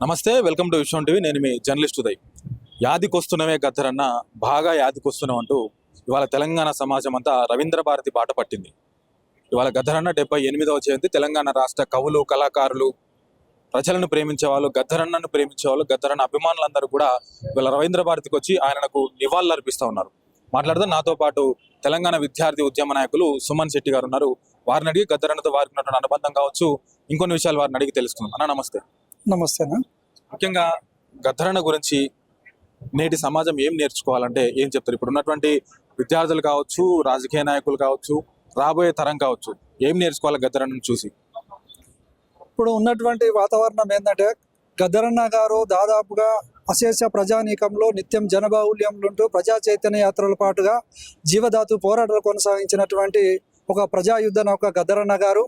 నమస్తే, welcome to Vishwam TV. నేను మీ journalist Uday. యాదికొస్తున్నవే గద్దరన్న, బాగా యాదికొస్తున్నాం అంటూ ఇవాళ తెలంగాణ సమాజం అంతా రవీంద్ర భారతి బాట పట్టింది. ఇవాళ గద్దరన్న 78వ జయంతి. తెలంగాణ రాష్ట్ర కవులు, కళాకారులు, ప్రజలను ప్రేమించేవాళ్ళు, గద్దరన్నను ప్రేమించేవాళ్ళు, గద్దరన్న అభిమానులందరూ కూడా ఇవాళ రవీంద్ర భారతికి వచ్చి ఆయనకు నివాళులు అర్పిస్తూ ఉన్నారు. మాట్లాడుతూ నాతో పాటు తెలంగాణ విద్యార్థి ఉద్యమ నాయకులు సుమన్ శెట్టి గారు ఉన్నారు. వారిని అడిగి గద్దరన్నతో వారికి ఉన్నటువంటి అనుబంధం కావచ్చు, ఇంకొన్ని విషయాలు వారిని అడిగి తెలుసుకుందాం. అన్న నమస్తే. నమస్తేనా. ముఖ్యంగా గద్దరన్న గురించి నేటి సమాజం ఏం నేర్చుకోవాలంటే ఏం చెప్తారు? ఇప్పుడు ఉన్నటువంటి విద్యార్థులు కావచ్చు, రాజకీయ నాయకులు కావచ్చు, రాబోయే తరం కావచ్చు, ఏం నేర్చుకోవాలి గద్దరన్నను చూసి? ఇప్పుడు ఉన్నటువంటి వాతావరణం ఏంటంటే గద్దరన్న గారు దాదాపుగా అశేష ప్రజానీకంలో నిత్యం జనబాహుల్యంలో ఉంటూ ప్రజా చైతన్య యాత్రల పాటుగా జీవధాతు పోరాటాలు కొనసాగించినటువంటి ఒక ప్రజాయుద్ధ నౌక గద్దరన్న గారు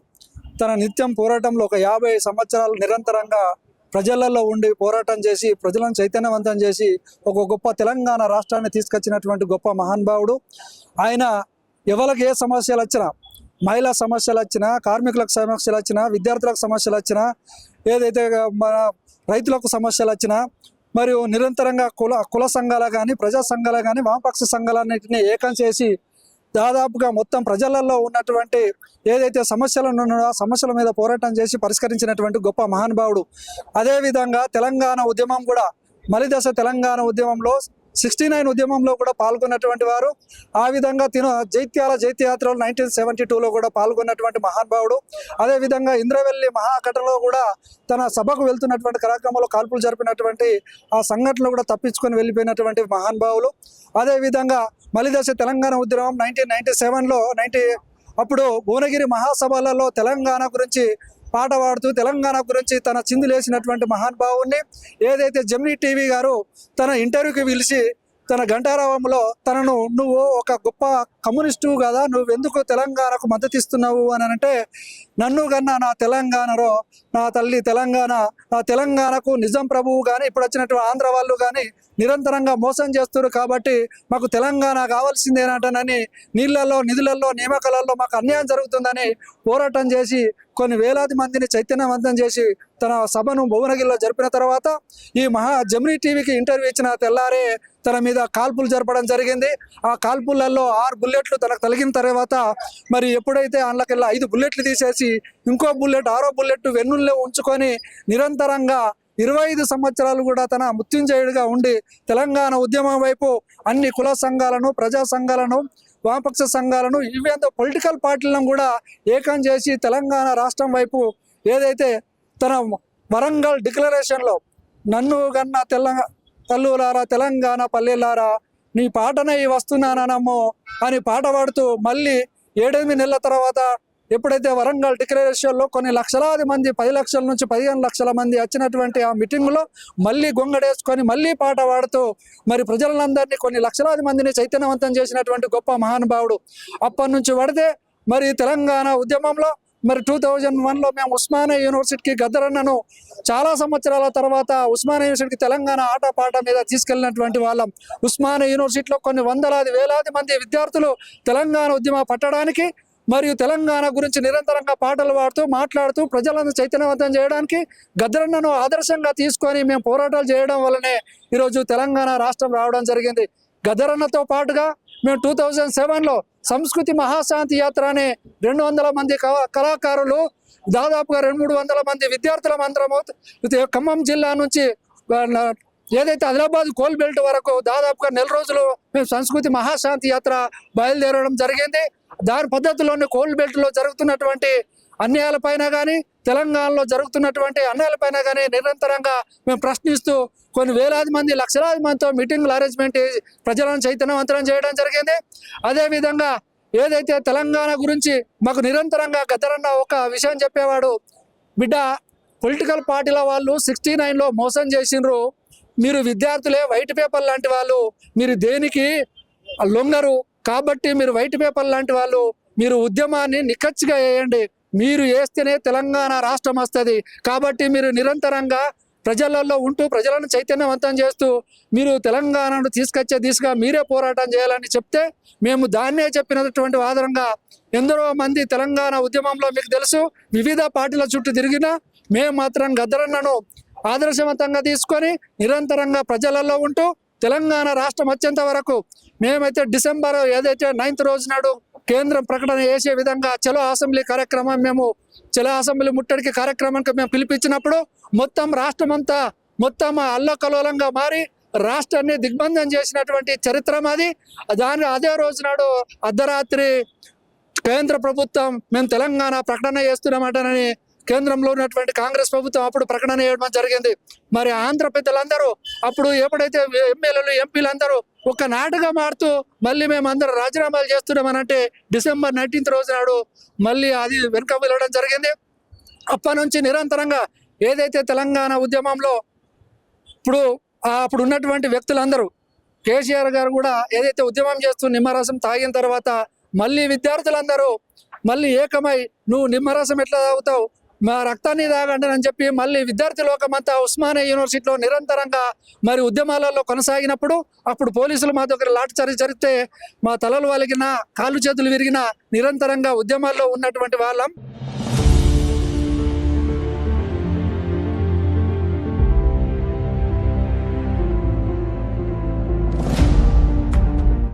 తన నిత్యం పోరాటంలో ఒక 50 సంవత్సరాలు నిరంతరంగా ప్రజలలో ఉండి పోరాటం చేసి ప్రజలను చైతన్యవంతం చేసి ఒక గొప్ప తెలంగాణ రాష్ట్రాన్ని తీసుకొచ్చినటువంటి గొప్ప మహానుభావుడు ఆయన. ఎవరికి ఏ సమస్యలు వచ్చినా, మహిళా సమస్యలు వచ్చినా, కార్మికులకు సమస్యలు వచ్చినా, విద్యార్థులకు సమస్యలు వచ్చినా, ఏదైతే మన రైతులకు సమస్యలు వచ్చినా, మరియు నిరంతరంగా కుల సంఘాలు కానీ, ప్రజా సంఘాలు కానీ, వామపక్ష సంఘాలన్నింటినీ ఏకం చేసి దాదాపుగా మొత్తం ప్రజలలో ఉన్నటువంటి ఏదైతే సమస్యలు ఉన్నాయో ఆ సమస్యల మీద పోరాటం చేసి పరిష్కరించినటువంటి గొప్ప మహానుభావుడు. అదేవిధంగా తెలంగాణ ఉద్యమం కూడా మలిదశ తెలంగాణ ఉద్యమంలో 69 ఉద్యమంలో కూడా పాల్గొన్నటువంటి వారు. ఆ విధంగా జైత్యాత్రలో 1972లో కూడా పాల్గొన్నటువంటి మహానుభావుడు. అదేవిధంగా ఇంద్రవెల్లి మహాఘటనలో కూడా తన సభకు వెళ్తున్నటువంటి కార్యక్రమంలో కాల్పులు జరిపినటువంటి ఆ సంఘటనలో కూడా తప్పించుకొని వెళ్ళిపోయినటువంటి మహానుభావులు. అదేవిధంగా మలిదశ తెలంగాణ ఉద్యమం 1997లో అప్పుడు భువనగిరి మహాసభలలో తెలంగాణ గురించి పాట పాడుతూ తెలంగాణ గురించి తన చిందులేసినటువంటి మహానుభావుని ఏదైతే జెమినీ టీవీ గారు తన ఇంటర్వ్యూకి పిలిచి తన గంటారావంలో తనను నువ్వు ఒక గొప్ప కమ్యూనిస్టు కదా, నువ్వెందుకు తెలంగాణకు మద్దతు ఇస్తున్నావు అని అంటే, నన్ను కన్నా నా తెలంగాణలో నా తల్లి తెలంగాణ, నా తెలంగాణకు నిజాం ప్రభువు కానీ ఇప్పుడు వచ్చినటువంటి ఆంధ్ర వాళ్ళు కానీ నిరంతరంగా మోసం చేస్తున్నారు కాబట్టి మాకు తెలంగాణ కావాల్సిందేనంటనని నీళ్లలో, నిధులలో, నియామకాలలో మాకు అన్యాయం జరుగుతుందని పోరాటం చేసి కొన్ని వేలాది మందిని చైతన్యవంతం చేసి తన సభను భువనగిరిలో జరిపిన తర్వాత ఈ జెమినీ టీవీకి ఇంటర్వ్యూ ఇచ్చిన తెల్లారే తన మీద కాల్పులు జరపడం జరిగింది. ఆ కాల్పులలో 6 బుల్లెట్లు తనకు తగిలిన తర్వాత మరి ఎప్పుడైతే అందులోకెల్లా 5 బుల్లెట్లు తీసేసి ఇంకో బుల్లెట్ 6వ బుల్లెట్ వెన్నుల్లో ఉంచుకొని నిరంతరంగా 25 సంవత్సరాలు కూడా తన మృత్యుంజయుడిగా ఉండి తెలంగాణ ఉద్యమం వైపు అన్ని కుల సంఘాలను, ప్రజా సంఘాలను, వామపక్ష సంఘాలను, ఈవెన్ పొలిటికల్ పార్టీలను కూడా ఏకం చేసి తెలంగాణ రాష్ట్రం వైపు ఏదైతే తన వరంగల్ డిక్లరేషన్లో నన్ను గన్న తల్లులారా తెలంగాణ పల్లెలారా నీ పాటనే వస్తున్నానమ్మో అని పాట పాడుతూ మళ్ళీ 7-8 నెలల తర్వాత ఎప్పుడైతే వరంగల్ డిక్లరేషన్లో కొన్ని లక్షలాది మంది 10 లక్షల నుంచి 15 లక్షల మంది వచ్చినటువంటి ఆ మీటింగ్లో మళ్ళీ గొంగడేసుకొని మళ్ళీ పాట పాడుతూ మరి ప్రజలందరినీ కొన్ని లక్షలాది మందిని చైతన్యవంతం చేసినటువంటి గొప్ప మహానుభావుడు. అప్పటి నుంచి పడితే మరి తెలంగాణ ఉద్యమంలో మరి 2001లో మేము ఉస్మానియా యూనివర్సిటీకి గద్దరన్నను చాలా సంవత్సరాల తర్వాత ఉస్మానియా యూనివర్సిటీకి తెలంగాణ ఆటపాట మీద తీసుకెళ్ళినటువంటి వాళ్ళం. ఉస్మానియా యూనివర్సిటీలో కొన్ని వేలాది మంది విద్యార్థులు తెలంగాణ ఉద్యమం పట్టడానికి మరియు తెలంగాణ గురించి నిరంతరంగా పాటలు పాడుతూ మాట్లాడుతూ ప్రజలను చైతన్యవంతం చేయడానికి గద్దరన్నను ఆదర్శంగా తీసుకొని మేము పోరాటాలు చేయడం వల్లనే ఈరోజు తెలంగాణ రాష్ట్రం రావడం జరిగింది. గద్దరన్నతో పాటుగా మేము 2007లో సంస్కృతి మహాశాంతి యాత్ర అనే 200 మంది కళాకారులు, దాదాపుగా 200-300 మంది విద్యార్థుల మందరము ఖమ్మం జిల్లా నుంచి ఏదైతే ఆదిలాబాద్ కోల్ బెల్ట్ వరకు దాదాపుగా 4 రోజులు మేము సంస్కృతి మహాశాంతి యాత్ర బయలుదేరడం జరిగింది. దాని పద్ధతిలోని కోల్ బెల్ట్లో జరుగుతున్నటువంటి అన్యాయాలపైన కానీ, తెలంగాణలో జరుగుతున్నటువంటి అన్యాయాలపైన కానీ నిరంతరంగా మేము ప్రశ్నిస్తూ కొన్ని వేలాది మంది, లక్షలాది మందితో మీటింగ్లు అరేంజ్మెంట్ ప్రజలను చైతన్యవంతం చేయడం జరిగింది. అదేవిధంగా ఏదైతే తెలంగాణ గురించి మాకు నిరంతరంగా గద్దరన్న ఒక విషయం చెప్పేవాడు, బిడ్డ పొలిటికల్ పార్టీల వాళ్ళు 69లో మోసం చేసిండ్రు, మీరు విద్యార్థులే వైట్ పేపర్ లాంటి వాళ్ళు, మీరు దేనికి లొంగరు కాబట్టి మీరు వైట్ పేపర్ లాంటి వాళ్ళు, మీరు ఉద్యమాన్ని నిక్కచ్చిగా వేయండి, మీరు వేస్తేనే తెలంగాణ రాష్ట్రం వస్తుంది కాబట్టి మీరు నిరంతరంగా ప్రజలలో ఉంటూ ప్రజలను చైతన్యవంతం చేస్తూ మీరు తెలంగాణను తీసుకొచ్చే దిశగా మీరే పోరాటం చేయాలని చెప్తే మేము దాన్నే చెప్పినటువంటి ఆధారంగా ఎందరో మంది తెలంగాణ ఉద్యమంలో మీకు తెలుసు వివిధ పార్టీల చుట్టూ తిరిగినా మేము మాత్రం గద్దరన్నను ఆదర్శవంతంగా తీసుకొని నిరంతరంగా ప్రజలలో ఉంటూ తెలంగాణ రాష్ట్రం వచ్చేంత వరకు మేమైతే డిసెంబర్ ఏదైతే 9th రోజు నాడు కేంద్రం ప్రకటన చేసే విధంగా చలో అసెంబ్లీ కార్యక్రమం మేము చలో అసెంబ్లీ ముట్టడికి కార్యక్రమానికి మేము పిలిపించినప్పుడు మొత్తం రాష్ట్రం అంతా మొత్తం అల్లకల్లోలంగా మారి రాష్ట్రాన్ని దిగ్బంధం చేసినటువంటి చరిత్ర మాది. అదే రోజు నాడు అర్ధరాత్రి కేంద్ర ప్రభుత్వం మేము తెలంగాణ ప్రకటన చేస్తున్నామంటానని కేంద్రంలో ఉన్నటువంటి కాంగ్రెస్ ప్రభుత్వం అప్పుడు ప్రకటన చేయడం జరిగింది. మరి ఆంధ్ర పెద్దలందరూ అప్పుడు ఎప్పుడైతే ఎమ్మెల్యేలు ఎంపీలందరూ ఒక నాటుగా మారుతూ మళ్ళీ మేము అందరూ రాజీనామాలు చేస్తున్నామనంటే డిసెంబర్ 19th రోజు నాడు మళ్ళీ అది వెనుక వెళ్ళడం జరిగింది. అప్పటి నుంచి నిరంతరంగా ఏదైతే తెలంగాణ ఉద్యమంలో అప్పుడు ఉన్నటువంటి వ్యక్తులందరూ కేసీఆర్ గారు కూడా ఏదైతే ఉద్యమం చేస్తూ నిమ్మరసం తాగిన తర్వాత మళ్ళీ విద్యార్థులందరూ మళ్ళీ ఏకమై నువ్వు నిమ్మరసం ఎట్లా తాగుతావు, మా రక్తాన్ని తాగండి అని చెప్పి మళ్ళీ విద్యార్థి లోకమంతా ఉస్మానియా యూనివర్సిటీలో నిరంతరంగా మరి ఉద్యమాలలో కొనసాగినప్పుడు అప్పుడు పోలీసులు మా దగ్గర లాఠీచార్జి జరిగితే మా తలలు వలిగిన కాళ్ళు చేతులు విరిగిన నిరంతరంగా ఉద్యమాల్లో ఉన్నటువంటి వాళ్ళం.